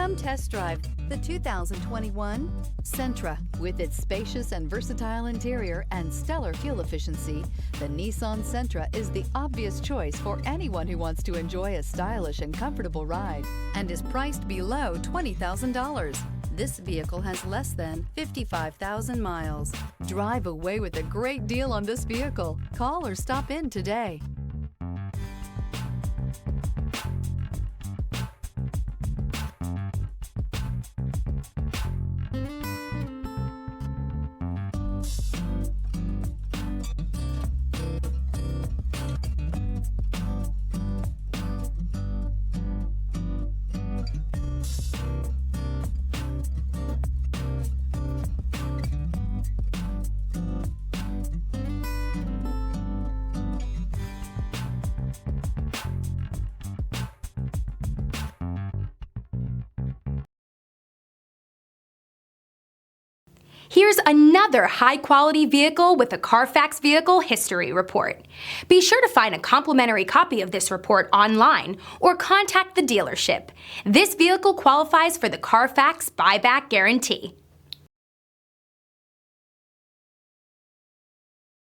Come test drive the 2021 Sentra. With its spacious and versatile interior and stellar fuel efficiency, the Nissan Sentra is the obvious choice for anyone who wants to enjoy a stylish and comfortable ride and is priced below $20,000. This vehicle has less than 55,000 miles. Drive away with a great deal on this vehicle. Call or stop in today. Here's another high-quality vehicle with a Carfax Vehicle History Report. Be sure to find a complimentary copy of this report online or contact the dealership. This vehicle qualifies for the Carfax Buyback Guarantee.